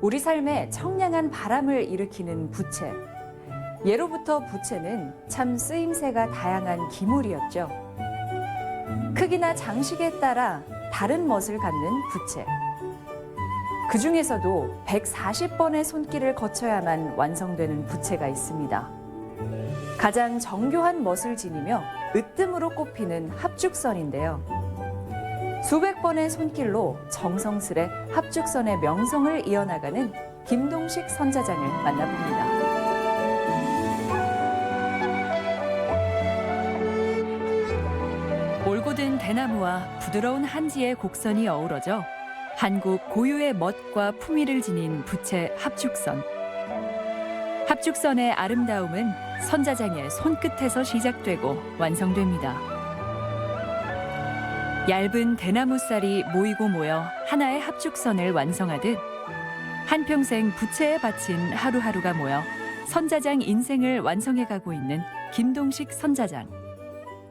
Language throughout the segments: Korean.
우리 삶에 청량한 바람을 일으키는 부채. 예로부터 부채는 참 쓰임새가 다양한 기물이었죠. 크기나 장식에 따라 다른 멋을 갖는 부채. 그 중에서도 140번의 손길을 거쳐야만 완성되는 부채가 있습니다. 가장 정교한 멋을 지니며 으뜸으로 꼽히는 합죽선인데요. 수백 번의 손길로 정성스레 합죽선의 명성을 이어나가는 김동식 선자장을 만나봅니다. 올곧은 대나무와 부드러운 한지의 곡선이 어우러져 한국 고유의 멋과 품위를 지닌 부채 합죽선. 합죽선의 아름다움은 선자장의 손끝에서 시작되고 완성됩니다. 얇은 대나무살이 모이고 모여 하나의 합죽선을 완성하듯 한평생 부채에 바친 하루하루가 모여 선자장 인생을 완성해가고 있는 김동식 선자장.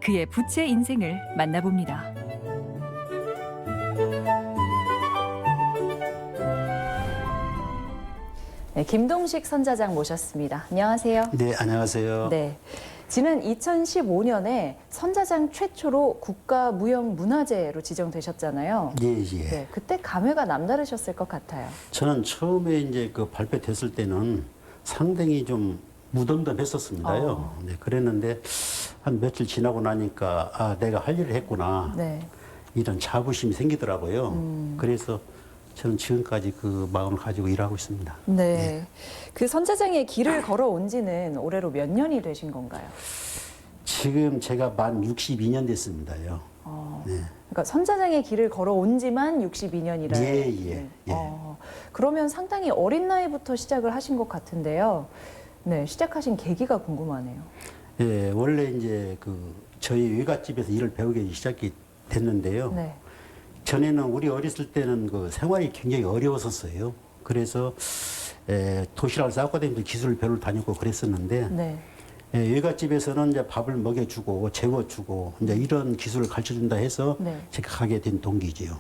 그의 부채 인생을 만나봅니다. 네, 김동식 선자장 모셨습니다. 안녕하세요. 네, 안녕하세요. 네, 지난 2015년에 선자장 최초로 국가무형문화재로 지정되셨잖아요. 예, 예. 네, 그때 감회가 남다르셨을 것 같아요. 저는 처음에 이제 그 발표됐을 때는 상당히 좀 무덤덤했었습니다요. 네, 그랬는데 한 며칠 지나고 나니까 아, 내가 할 일을 했구나. 네. 이런 자부심이 생기더라고요. 그래서 저는 지금까지 그 마음을 가지고 일하고 있습니다. 네. 그 선자장의 길을 걸어온 지는 올해로 몇 년이 되신 건가요? 지금 제가 만 62년 됐습니다요. 네. 그러니까 선자장의 길을 걸어온 지만 62년이라. 예, 예, 예. 그러면 상당히 어린 나이부터 시작을 하신 것 같은데요. 네, 시작하신 계기가 궁금하네요. 예, 원래 이제 그 저희 외갓집에서 일을 배우기 시작이 됐는데요. 네. 전에는 우리 어렸을 때는 그 생활이 굉장히 어려웠었어요. 그래서 도시락을 싸고 다니면서 기술 배우러 다녔고 그랬었는데 네. 외갓집에서는 이제 밥을 먹여주고 재워주고 이제 이런 기술을 가르쳐준다 해서 네. 제가 가게 된 동기지요.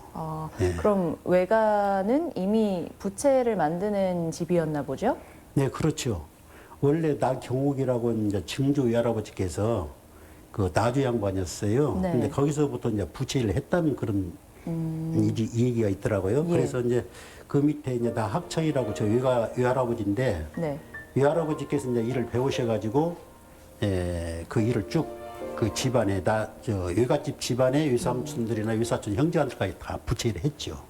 네. 그럼 외가는 이미 부채를 만드는 집이었나 보죠? 네, 그렇죠. 원래 나경옥이라고 이제 증조 외할아버지께서 그 나주 양반이었어요. 네. 근데 거기서부터 이제 부채 일을 했다는 그런 이 얘기가 있더라고요. 예. 그래서 이제 그 밑에 이제 나 학청이라고 저 외할아버지인데 네. 외할아버지께서 이제 일을 배우셔가지고 그 일을 쭉 그 집안에 저 외갓집 집안의 외삼촌들이나 외사촌 형제한테까지 다 부채 일을 했죠.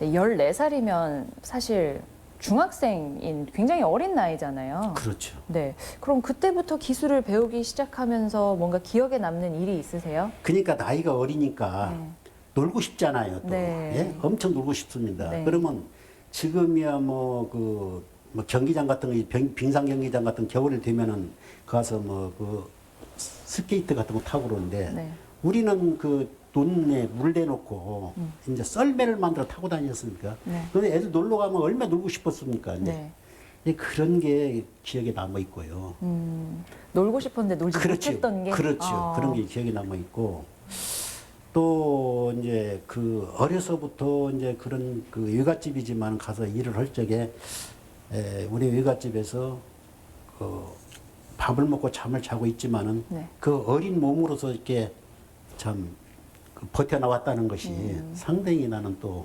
14살이면 사실 중학생인 굉장히 어린 나이잖아요. 그렇죠. 네. 그럼 그때부터 기술을 배우기 시작하면서 뭔가 기억에 남는 일이 있으세요? 그러니까 나이가 어리니까 놀고 싶잖아요. 또 네. 예? 엄청 놀고 싶습니다. 네. 그러면 지금이야 뭐 경기장 같은 거 빙상 경기장 같은 겨울이 되면은 가서 뭐 그 스케이트 같은 거 타고 그러는데 네. 우리는 그 논에 물 대놓고 이제 썰매를 만들어 타고 다녔습니까? 네. 근데 애들 놀러 가면 얼마나 놀고 싶었습니까? 네. 이제 그런 게 기억에 남아 있고요. 놀고 싶었는데 놀지 그렇죠. 못했던 게. 그렇죠. 그런 게 기억에 남아 있고 또 이제 그 어려서부터 이제 그런 그 외갓집이지만 가서 일을 할 적에 우리 외갓집에서 그 밥을 먹고 잠을 자고 있지만은 네. 그 어린 몸으로서 이렇게 참 버텨 나왔다는 것이 상당히 나는 또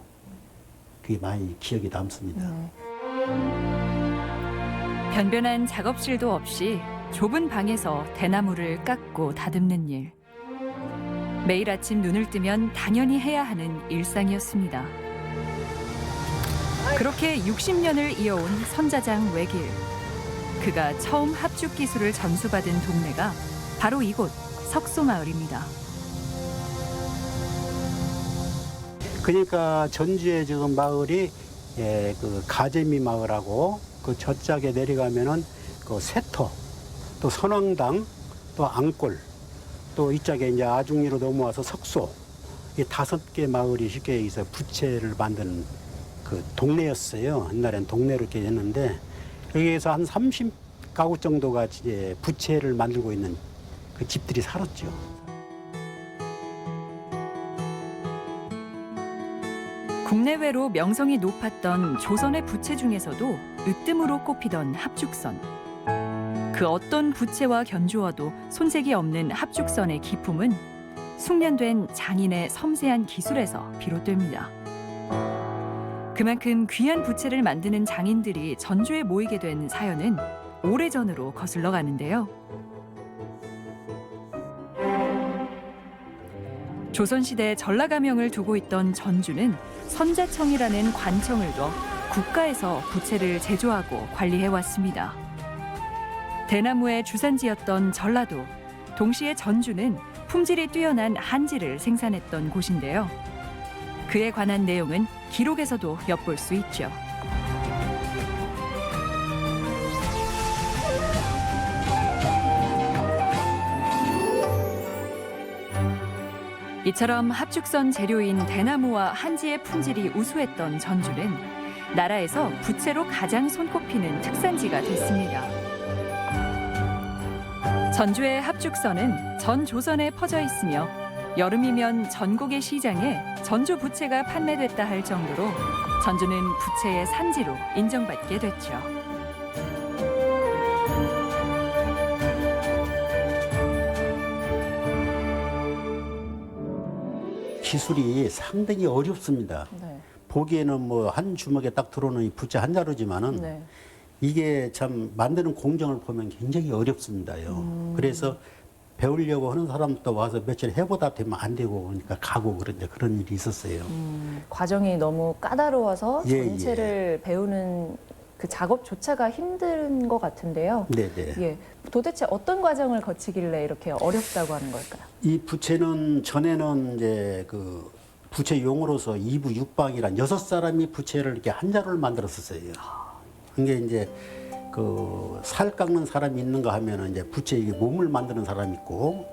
그게 많이 기억이 남습니다. 변변한 작업실도 없이 좁은 방에서 대나무를 깎고 다듬는 일. 매일 아침 눈을 뜨면 당연히 해야 하는 일상이었습니다. 그렇게 60년을 이어온 선자장 외길. 그가 처음 합죽 기술을 전수받은 동네가 바로 이곳 석소마을입니다. 그러니까 전주의 지금 마을이 그 가재미 마을하고 그 저짝에 내려가면은 그 세터, 또 선왕당, 또 앙골, 또 이쪽에 이제 아중리로 넘어와서 석소, 이 5개 마을이 쉽게 여기서 부채를 만드는 그 동네였어요. 옛날엔 동네로 이렇게 했는데 여기에서 한 30가구 정도가 이제 부채를 만들고 있는 그 집들이 살았죠. 국내외로 명성이 높았던 조선의 부채 중에서도 으뜸으로 꼽히던 합죽선. 그 어떤 부채와 견주어도 손색이 없는 합죽선의 기품은 숙련된 장인의 섬세한 기술에서 비롯됩니다. 그만큼 귀한 부채를 만드는 장인들이 전주에 모이게 된 사연은 오래전으로 거슬러 가는데요. 조선시대 전라가명을 두고 있던 전주는 선자청이라는 관청을 둬 국가에서 부채를 제조하고 관리해왔습니다. 대나무의 주산지였던 전라도, 동시에 전주는 품질이 뛰어난 한지를 생산했던 곳인데요. 그에 관한 내용은 기록에서도 엿볼 수 있죠. 이처럼 합죽선 재료인 대나무와 한지의 품질이 우수했던 전주는 나라에서 부채로 가장 손꼽히는 특산지가 됐습니다. 전주의 합죽선은 전 조선에 퍼져 있으며 여름이면 전국의 시장에 전주 부채가 판매됐다 할 정도로 전주는 부채의 산지로 인정받게 됐죠. 기술이 상당히 어렵습니다. 네. 보기에는 뭐 한 주먹에 딱 들어오는 이 부채 한 자루지만은 네. 이게 참 만드는 공정을 보면 굉장히 어렵습니다요. 그래서 배우려고 하는 사람도 와서 며칠 해보다 되면 안 되고 그러니까 가고 그런 일이 있었어요. 과정이 너무 까다로워서 예, 전체를 배우는 그 작업조차가 힘든 것 같은데요. 네네. 예, 도대체 어떤 과정을 거치길래 이렇게 어렵다고 하는 걸까요? 이 부채는 전에는 이제 그 부채 용으로서 2부 6방이란 6사람이 부채를 이렇게 한 자루를 만들었었어요. 이게 이제 그 살 깎는 사람이 있는가 하면은 이제 부채 이게 몸을 만드는 사람이 있고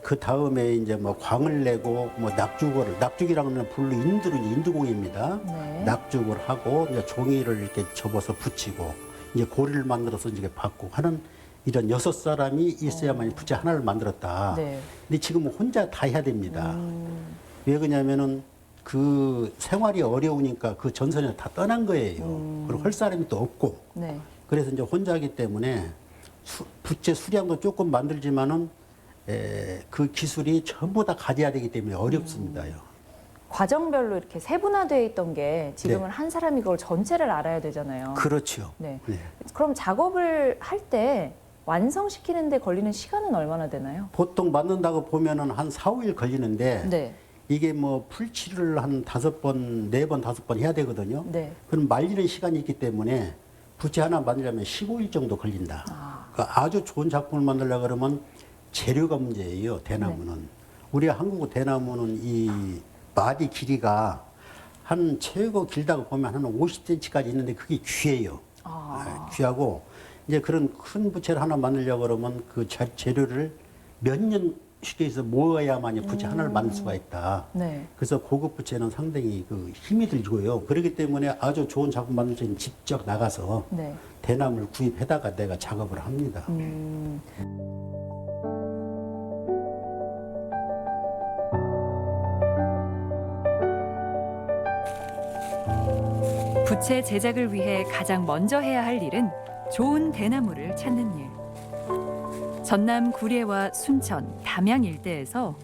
그 다음에 이제 뭐 광을 내고 뭐 낙죽이라는 건 불로 인두공입니다. 네. 낙죽을 하고 이제 종이를 이렇게 접어서 붙이고 이제 고리를 만들어서 이제 받고 하는 이런 6사람이 있어야만 부채 하나를 만들었다. 네. 근데 지금 혼자 다 해야 됩니다. 왜 그러냐면은 그 생활이 어려우니까 그 전선에 다 떠난 거예요. 그리고 할 사람이 또 없고. 네. 그래서 이제 혼자 하기 때문에 부채 수량도 조금 만들지만은 그 기술이 전부 다 가져야 되기 때문에 어렵습니다요. 과정별로 이렇게 세분화되어 있던 게 지금은 네. 한 사람이 그걸 전체를 알아야 되잖아요. 그렇죠. 네. 네. 그럼 작업을 할 때 완성시키는 데 걸리는 시간은 얼마나 되나요? 보통 만든다고 보면은 한 4, 5일 걸리는데 네. 이게 뭐 풀칠을 한 5번, 4번, 5번 해야 되거든요. 네. 그럼 말리는 시간이 있기 때문에 부채 하나 만들려면 15일 정도 걸린다. 그러니까 아주 좋은 작품을 만들려고 그러면 재료가 문제예요, 대나무는. 네. 우리 한국 대나무는 이 마디 길이가 한 최고 길다고 보면 한 50cm까지 있는데 그게 귀해요. 귀하고 이제 그런 큰 부채를 하나 만들려고 그러면 그 재료를 몇 년 쉽게 해서 모아야만 부채 하나를 만들 수가 있다. 네. 그래서 고급 부채는 상당히 그 힘이 들고요. 그렇기 때문에 아주 좋은 작품 만들 때는 직접 나가서 네. 대나무를 구입해다가 내가 작업을 합니다. 부채 제작을 위해 가장 먼저 해야 할 일은 좋은 대나무를 찾는 일. 전남 구례와 순천, 담양 일대에서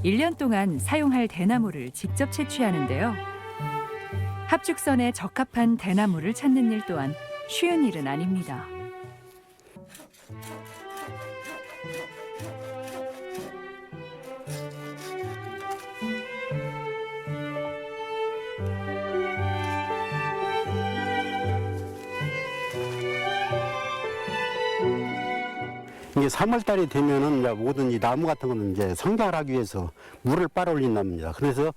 1년 동안 사용할 대나무를 직접 채취하는데요. 합죽선에 적합한 대나무를 찾는 일 또한 쉬운 일은 아닙니다. 이게 3월 달이 되면은 이제 모든 이 나무 같은 거는 이제 성장을 하기 위해서 물을 빨아 올린답니다. 그래서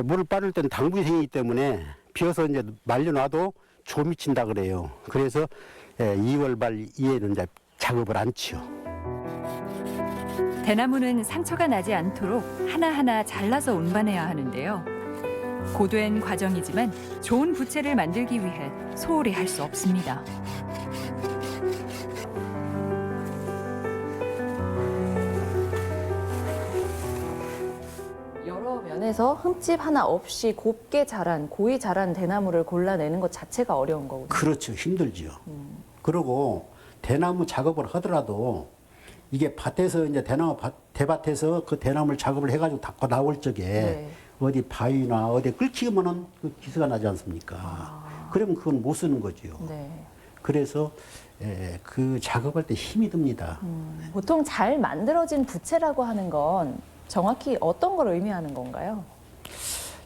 물을 빠를 때는 당분이 생기기 때문에 비어서 이제 말려놔도 조미 친다 그래요. 그래서 2월 말 이후에는 이제 작업을 안 치요. 대나무는 상처가 나지 않도록 하나하나 잘라서 운반해야 하는데요. 고된 과정이지만 좋은 부채를 만들기 위해 소홀히 할 수 없습니다. 여러 면에서 흠집 하나 없이 곱게 자란, 고이 자란 대나무를 골라내는 것 자체가 어려운 거군요. 그렇죠. 힘들죠. 그리고 대나무 작업을 하더라도 이게 밭에서 이제 대밭에서 그 대나무를 작업을 해가지고 닦고 나올 적에 네. 어디 바위나 어디 끓이면은 그 기스가 나지 않습니까? 그러면 그건 못 쓰는 거죠. 네. 그래서 그 작업할 때 힘이 듭니다. 보통 잘 만들어진 부채라고 하는 건 정확히 어떤 걸 의미하는 건가요?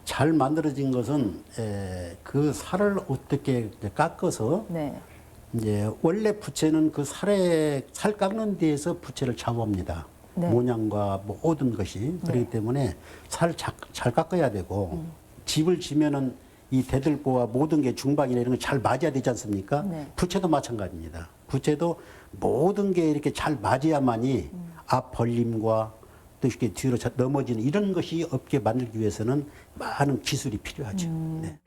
잘 만들어진 것은 그 살을 어떻게 이제 깎아서 네. 이제 원래 부채는 그 살 깎는 데에서 부채를 작업합니다. 네. 모양과 뭐 모든 것이 그렇기 때문에 살 잘 깎아야 되고 집을 지면은 이 대들보와 모든 게 중방이나 이런 거 잘 맞아야 되지 않습니까? 네. 부채도 마찬가지입니다. 부채도 모든 게 이렇게 잘 맞아야만이 앞 벌림과 또 이렇게 뒤로 넘어지는 이런 것이 없게 만들기 위해서는 많은 기술이 필요하죠. 네.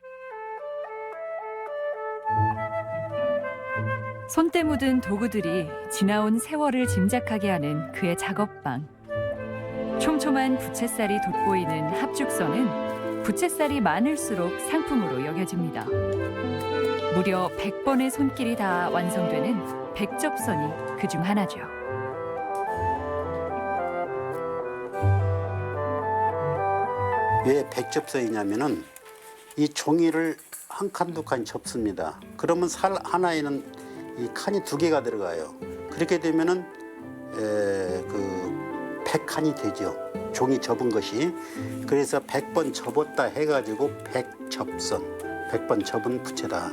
손때 묻은 도구들이 지나온 세월을 짐작하게 하는 그의 작업방. 촘촘한 부채살이 돋보이는 합죽선은 부채살이 많을수록 상품으로 여겨집니다. 무려 100번의 손길이 다 완성되는 백접선이 그중 하나죠. 왜 백접선이냐면은 이 종이를 한 칸 두 칸 접습니다. 그러면 살 하나에는 이 칸이 두 개가 들어가요. 그렇게 되면은 그 100칸이 되죠. 종이 접은 것이. 그래서 100번 접었다 해가지고 백접선, 100번 접은 부채다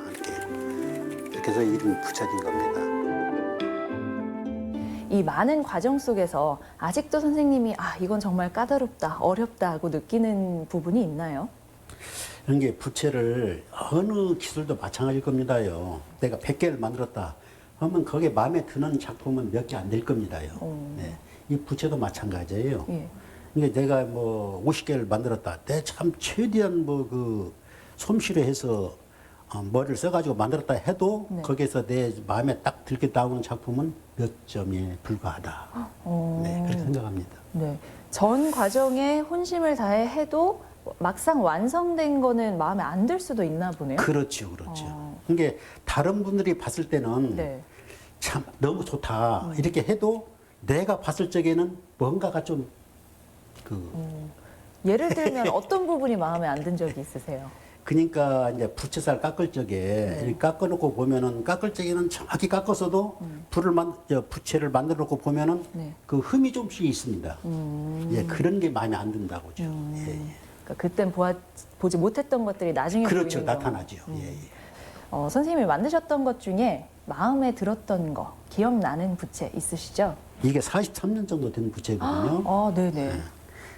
이렇게 해서 이름이 붙여진 겁니다. 이 많은 과정 속에서 아직도 선생님이 이건 정말 까다롭다, 어렵다 하고 느끼는 부분이 있나요? 이런 게 부채를 어느 기술도 마찬가지일 겁니다요. 내가 100개를 만들었다 하면 거기에 마음에 드는 작품은 몇 개 안 될 겁니다요. 네. 이 부채도 마찬가지예요. 예. 그러니까 내가 뭐 50개를 만들었다. 내 참 최대한 뭐 그 솜씨로 해서 머리를 써가지고 만들었다 해도 네. 거기에서 내 마음에 딱 들게 나오는 작품은 몇 점에 불과하다. 네, 그렇게 생각합니다. 네. 전 과정에 혼심을 다해 해도 막상 완성된 거는 마음에 안 들 수도 있나 보네요. 그렇죠, 그렇죠. 그러니까 다른 분들이 봤을 때는 네. 참 너무 좋다 이렇게 해도 내가 봤을 적에는 뭔가가 좀 예를 들면 어떤 부분이 마음에 안 든 적이 있으세요? 그러니까 이제 부채살 깎을 적에 이렇게 깎아놓고 보면은 깎을 적에는 정확히 깎았어도 부채를 만들어 놓고 보면은 네. 그 흠이 좀씩 있습니다. 예, 그런 게 마음에 안 든다고죠. 예, 예. 그러니까 그땐 보지 못했던 것들이 나중에 그렇죠, 보이는 경우. 나타나죠. 예, 예. 선생님이 만드셨던 것 중에 마음에 들었던 거, 기억나는 부채 있으시죠? 이게 43년 정도 된 부채거든요. 네네.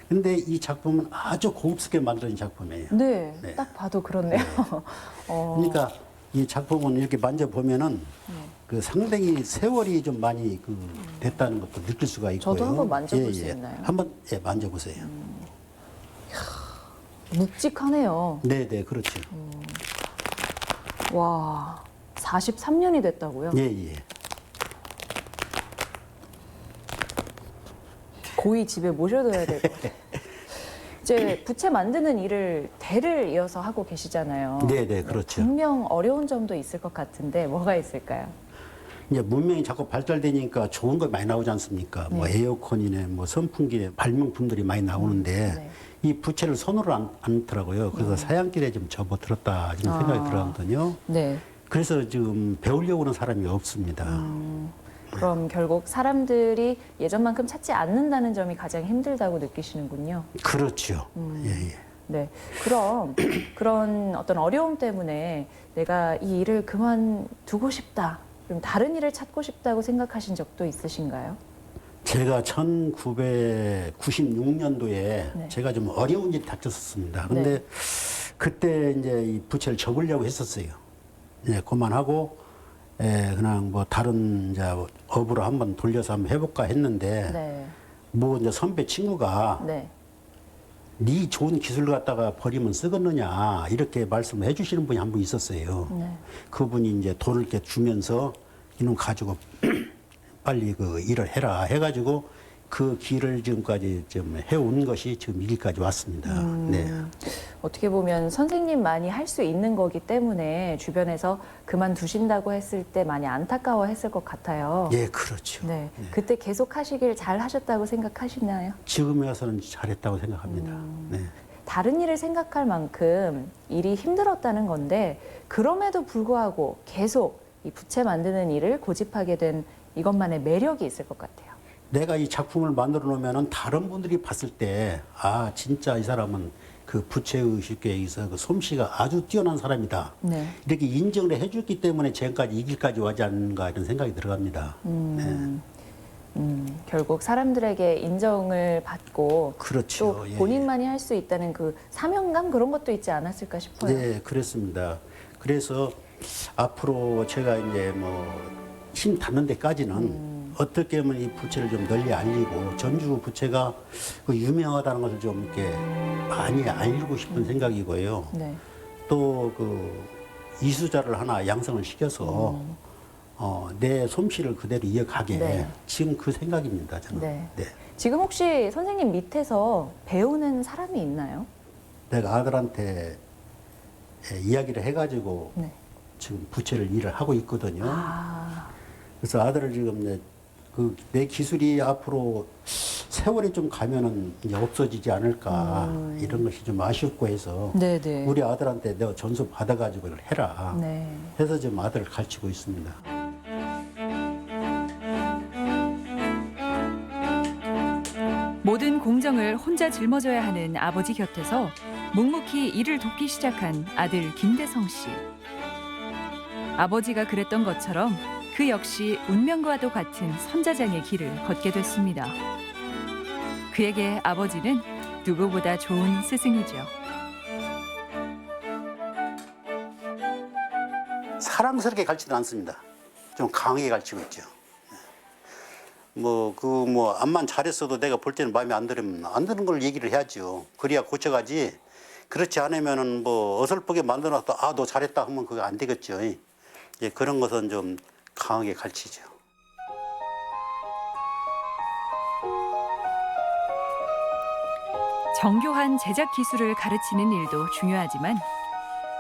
근데 이 작품은 아주 고급스럽게 만들어진 작품이에요. 네, 네. 딱 봐도 그렇네요. 그러니까 이 작품은 이렇게 만져보면은 그 상당히 세월이 좀 많이 됐다는 것도 느낄 수가 있고요. 저도 한번 만져볼 수 있나요? 한번 만져보세요. 묵직하네요. 네, 그렇죠. 와, 43년이 됐다고요? 예, 예. 고이 집에 모셔둬야 될 것 같아요. 이제 부채 만드는 일을 대를 이어서 하고 계시잖아요. 네, 그렇죠. 분명 어려운 점도 있을 것 같은데 뭐가 있을까요? 이제 문명이 자꾸 발달되니까 좋은 거 많이 나오지 않습니까? 뭐 에어컨이네, 뭐 선풍기네, 발명품들이 많이 나오는데 네. 이 부채를 손으로 안더라고요. 그래서 사양길에 좀 접어들었다 이런 생각이 들었거든요. 네. 그래서 지금 배우려고 하는 사람이 없습니다. 그럼 결국 사람들이 예전만큼 찾지 않는다는 점이 가장 힘들다고 느끼시는군요. 그렇죠. 예, 예. 네. 그럼 그런 어떤 어려움 때문에 내가 이 일을 그만두고 싶다. 그럼 다른 일을 찾고 싶다고 생각하신 적도 있으신가요? 제가 1996년도에 제가 좀 어려운 일이 닥쳤었습니다. 근데 네. 그때 이제 이 부채를 접으려고 했었어요. 예, 그만하고 그냥 뭐 다른 이제 업으로 한번 돌려서 한번 해볼까 했는데 네. 뭐 이제 선배 친구가 네. 네 좋은 기술을 갖다가 버리면 쓰겠느냐 이렇게 말씀을 해주시는 분이 한 분 있었어요. 네. 그분이 이제 돈을 이렇게 주면서 이놈 가지고 빨리 그 일을 해라 해가지고 그 길을 지금까지 좀 해온 것이 지금 여기까지 왔습니다. 네. 어떻게 보면 선생님만이 할 수 있는 거기 때문에 주변에서 그만두신다고 했을 때 많이 안타까워했을 것 같아요. 예, 그렇죠. 네. 그때 계속 하시길 잘 하셨다고 생각하시나요? 지금에 와서는 잘했다고 생각합니다. 네. 다른 일을 생각할 만큼 일이 힘들었다는 건데 그럼에도 불구하고 계속 이 부채 만드는 일을 고집하게 된 이것만의 매력이 있을 것 같아요. 내가 이 작품을 만들어 놓으면 다른 분들이 봤을 때, 아, 진짜 이 사람은 그 부채의식에 있어서 그 솜씨가 아주 뛰어난 사람이다. 네. 이렇게 인정을 해줬기 때문에 지금까지 이 길까지 와지 않는가 이런 생각이 들어갑니다. 결국 사람들에게 인정을 받고 그렇죠. 또 예. 본인만이 할 수 있다는 그 사명감 그런 것도 있지 않았을까 싶어요. 네, 그렇습니다. 그래서 앞으로 제가 이제 뭐 힘 닿는 데까지는 어떻게 하면 이 부채를 좀 널리 알리고 전주 부채가 그 유명하다는 것을 좀 이렇게 많이 알리고 싶은 생각이고요. 네. 또 그 이수자를 하나 양성을 시켜서 내 솜씨를 그대로 이어가게 네. 지금 그 생각입니다. 저는. 네. 네. 지금 혹시 선생님 밑에서 배우는 사람이 있나요? 내가 아들한테 이야기를 해가지고 네. 지금 부채를 일을 하고 있거든요. 아, 그래서 아들을 지금 이제 내 기술이 앞으로 세월이 좀 가면은 이제 없어지지 않을까 이런 것이 좀 아쉽고 해서 네네. 우리 아들한테 내가 전수 받아가지고 이걸 해라 네. 해서 지금 아들을 가르치고 있습니다. 모든 공정을 혼자 짊어져야 하는 아버지 곁에서 묵묵히 일을 돕기 시작한 아들 김대성 씨. 아버지가 그랬던 것처럼 그 역시 운명과도 같은 선자장의 길을 걷게 됐습니다. 그에게 아버지는 누구보다 좋은 스승이죠. 사랑스럽게 가르치지 않습니다. 좀 강하게 가르치고 있죠. 암만 잘했어도 내가 볼 때는 마음에 안 들으면 안 드는 걸 얘기를 해야죠. 그래야 고쳐가지. 그렇지 않으면은 뭐 어설프게 만들어놔도 아, 너 잘했다 하면 그게 안 되겠죠. 예, 그런 것은 좀 강하게 가르치죠. 정교한 제작 기술을 가르치는 일도 중요하지만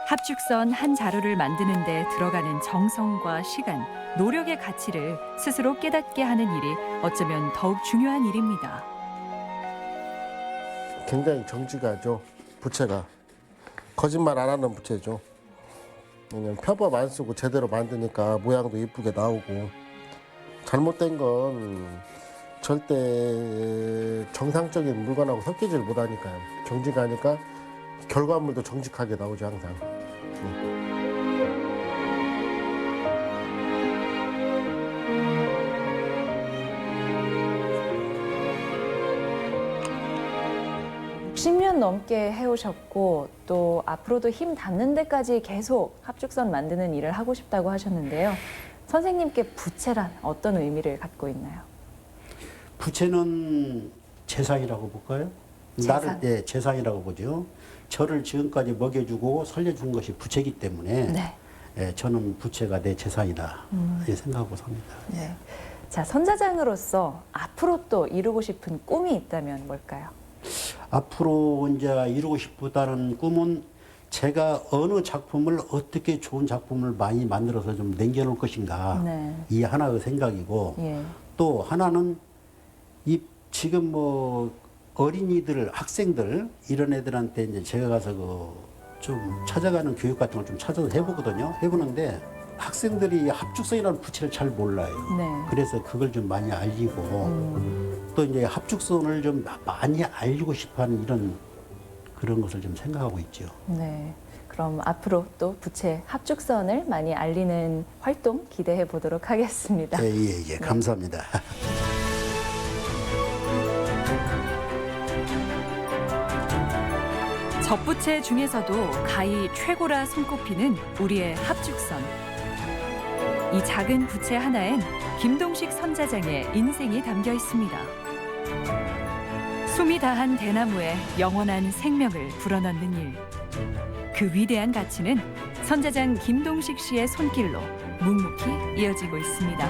합죽선 한 자루를 만드는 데 들어가는 정성과 시간, 노력의 가치를 스스로 깨닫게 하는 일이 어쩌면 더욱 중요한 일입니다. 굉장히 정직하죠. 부채가. 거짓말 안 하는 부채죠. 왜냐면 표법 안 쓰고 제대로 만드니까 모양도 이쁘게 나오고, 잘못된 건 절대 정상적인 물건하고 섞이질 못하니까요. 정직하니까 결과물도 정직하게 나오죠, 항상. 네. 10년 넘게 해오셨고 또 앞으로도 힘 닿는 데까지 계속 합죽선 만드는 일을 하고 싶다고 하셨는데요. 선생님께 부채란 어떤 의미를 갖고 있나요? 부채는 재산이라고 볼까요? 재산? 나를 재산이라고 보죠. 저를 지금까지 먹여주고 살려준 것이 부채이기 때문에 네. 저는 부채가 내 재산이다 이렇게 생각하고 삽니다. 네. 자, 선자장으로서 앞으로 또 이루고 싶은 꿈이 있다면 뭘까요? 앞으로 이제 이루고 싶다는 꿈은 제가 어느 작품을 어떻게 좋은 작품을 많이 만들어서 좀 남겨놓을 것인가 네. 이 하나의 생각이고 예. 또 하나는 이 지금 뭐 어린이들 학생들 이런 애들한테 이제 제가 가서 좀 찾아가는 교육 같은 걸 좀 찾아서 해보거든요. 해보는데 학생들이 합죽선이라는 부채를 잘 몰라요. 네. 그래서 그걸 좀 많이 알리고 또 이제 합죽선을 좀 많이 알리고 싶어하는 이런 그런 것을 좀 생각하고 있죠. 네. 그럼 앞으로 또 부채 합죽선을 많이 알리는 활동 기대해 보도록 하겠습니다. 예, 감사합니다. 젖부채 중에서도 가히 최고라 손꼽히는 우리의 합죽선. 이 작은 부채 하나엔 김동식 선자장의 인생이 담겨 있습니다. 숨이 다한 대나무에 영원한 생명을 불어넣는 일. 그 위대한 가치는 선자장 김동식 씨의 손길로 묵묵히 이어지고 있습니다.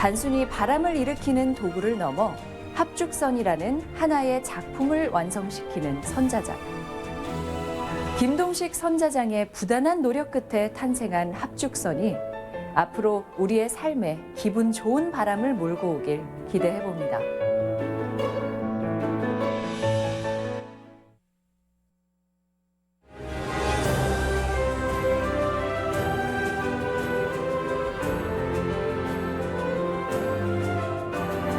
단순히 바람을 일으키는 도구를 넘어 합죽선이라는 하나의 작품을 완성시키는 선자장. 김동식 선자장의 부단한 노력 끝에 탄생한 합죽선이 앞으로 우리의 삶에 기분 좋은 바람을 몰고 오길 기대해 봅니다.